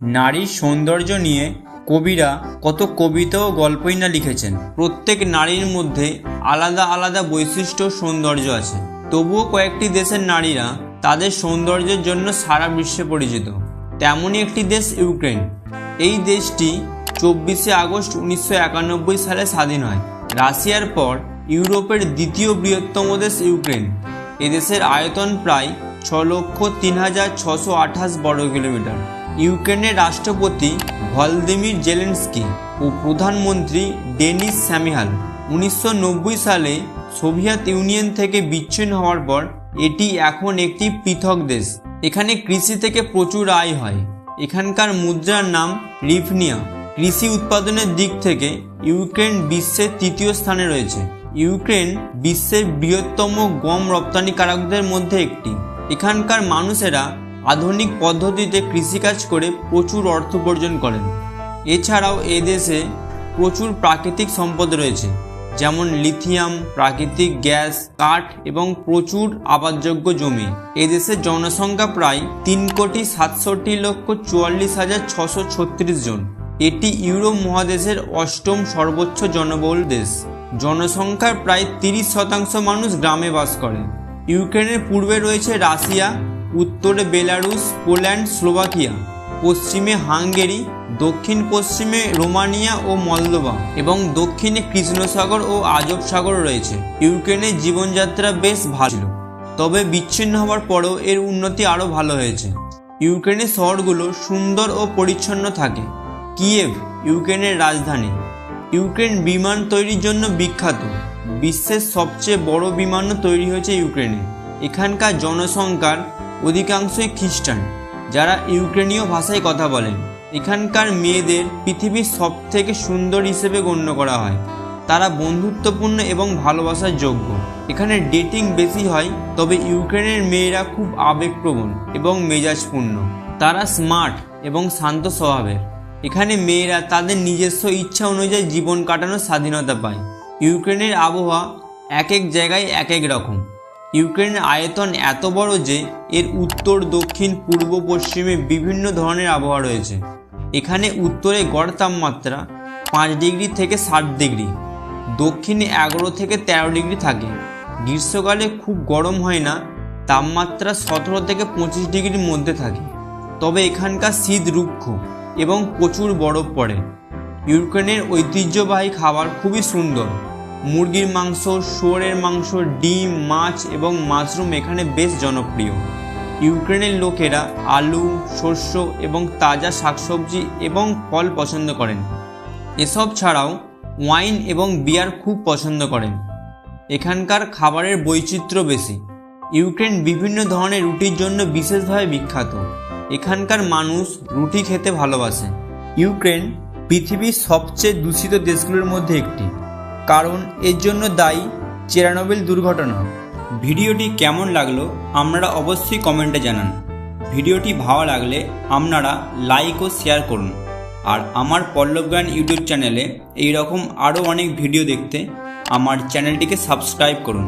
নারীর সৌন্দর্য নিয়ে কবিরা কত কবিতা ও গল্পই না লিখেছেন। প্রত্যেক নারীর মধ্যে আলাদা আলাদা বৈশিষ্ট্য ও সৌন্দর্য আছে। তবুও কয়েকটি দেশের নারীরা তাদের সৌন্দর্যের জন্য সারা বিশ্বে পরিচিত। তেমনই একটি দেশ ইউক্রেন। এই দেশটি 24শে আগস্ট 1991 সালে স্বাধীন হয়। রাশিয়ার পর ইউরোপের দ্বিতীয় বৃহত্তম দেশ ইউক্রেন। এদেশের আয়তন প্রায় 6,03,628 বর্গ কিলোমিটার। ইউক্রেনের রাষ্ট্রপতি ভলদিমির জেলেনস্কি ও প্রধানমন্ত্রী ডেনিস শ্যামিহাল 1990 সালে সোভিয়েত ইউনিয়ন থেকে বিচ্ছিন্ন হওয়ার পর এটি এখন একটি পৃথক দেশ। এখানে কৃষি থেকে প্রচুর আয় হয়। এখানকার মুদ্রার নাম রিভনিয়া। কৃষি উৎপাদনের দিক থেকে ইউক্রেন বিশ্বের তৃতীয় স্থানে রয়েছে। ইউক্রেন বিশ্বের বৃহত্তম গম রপ্তানিকারকদের মধ্যে একটি। এখানকার মানুষেরা আধুনিক পদ্ধতিতে কৃষিকাজ করে প্রচুর অর্থ উপার্জন করেন। এছাড়াও এদেশে প্রচুর প্রাকৃতিক সম্পদ রয়েছে, যেমন লিথিয়াম, প্রাকৃতিক গ্যাস, কাঠ এবং প্রচুর আবাদযোগ্য জমি। এদেশের জনসংখ্যা প্রায় 3,67,44,636 জন। এটি ইউরোপ মহাদেশের অষ্টম সর্বোচ্চ জনবহুল দেশ। জনসংখ্যার প্রায় 30% মানুষ গ্রামে বাস করে। ইউক্রেনের পূর্বে রয়েছে রাশিয়া, উত্তরে বেলারুশ, পোল্যান্ড, স্লোভাকিয়া, পশ্চিমে হাঙ্গেরি, দক্ষিণ পশ্চিমে রোমানিয়া ও মলদোভা এবং দক্ষিণে কৃষ্ণসাগর ও আজব সাগর রয়েছে। ইউক্রেনের জীবনযাত্রা বেশ ভালো ছিল, তবে বিচ্ছিন্ন হওয়ার পরেও এর উন্নতি আরও ভালো হয়েছে। ইউক্রেনের শহরগুলো সুন্দর ও পরিচ্ছন্ন থাকে। কিয়েভ ইউক্রেনের রাজধানী। ইউক্রেন বিমান তৈরির জন্য বিখ্যাত। বিশ্বের সবচেয়ে বড় বিমানও তৈরি হয়েছে ইউক্রেনে। এখানকার জনসংখ্যার অধিকাংশই খ্রিস্টান, যারা ইউক্রেনীয় ভাষায় কথা বলেন। এখানকার মেয়েদের পৃথিবীর সবথেকে সুন্দর হিসেবে গণ্য করা হয়। তারা বন্ধুত্বপূর্ণ এবং ভালোবাসার যোগ্য। এখানে ডেটিং বেশি হয়, তবে ইউক্রেনের মেয়েরা খুব আবেগপ্রবণ এবং মেজাজপূর্ণ। তারা স্মার্ট এবং শান্ত স্বভাবের। এখানে মেয়েরা তাদের নিজস্ব ইচ্ছা অনুযায়ী জীবন কাটানোর স্বাধীনতা পায়। ইউক্রেনের আবহাওয়া এক এক জায়গায় এক এক রকম। ইউক্রেনের আয়তন এত বড় যে এর উত্তর, দক্ষিণ, পূর্ব, পশ্চিমে বিভিন্ন ধরনের আবহাওয়া রয়েছে। এখানে উত্তরে গড় তাপমাত্রা 5 ডিগ্রি থেকে 7 ডিগ্রি, দক্ষিণে 11 থেকে 13 ডিগ্রি থাকে। গ্রীষ্মকালে খুব গরম হয় না, তাপমাত্রা 17 থেকে 25 ডিগ্রির মধ্যে থাকে। তবে এখানকার শীত রুক্ষ এবং প্রচুর বরফ পড়ে। ইউক্রেনের ঐতিহ্যবাহী খাবার খুবই সুন্দর। মুরগির মাংস, শুয়োরের মাংস, ডিম, মাছ এবং মাশরুম এখানে বেশ জনপ্রিয়। ইউক্রেনের লোকেরা আলু, শস্য এবং তাজা শাকসবজি এবং ফল পছন্দ করেন। এসব ছাড়াও ওয়াইন এবং বিয়ার খুব পছন্দ করেন। এখানকার খাবারের বৈচিত্র্য বেশি। ইউক্রেন বিভিন্ন ধরনের রুটির জন্য বিশেষভাবে বিখ্যাত। এখানকার মানুষ রুটি খেতে ভালোবাসে। ইউক্রেন পৃথিবীর সবচেয়ে দূষিত দেশগুলোর মধ্যে একটি, কারণ এর জন্য দায়ী চেরনোবিল দুর্ঘটনা। ভিডিওটি কেমন লাগলো আপনারা অবশ্যই কমেন্টে জানান। ভিডিওটি ভালো লাগলে আপনারা লাইক ও শেয়ার করুন। আর আমার পল্লব জ্ঞান ইউটিউব চ্যানেলে এই রকম আরও অনেক ভিডিও দেখতে আমার চ্যানেলটিকে সাবস্ক্রাইব করুন।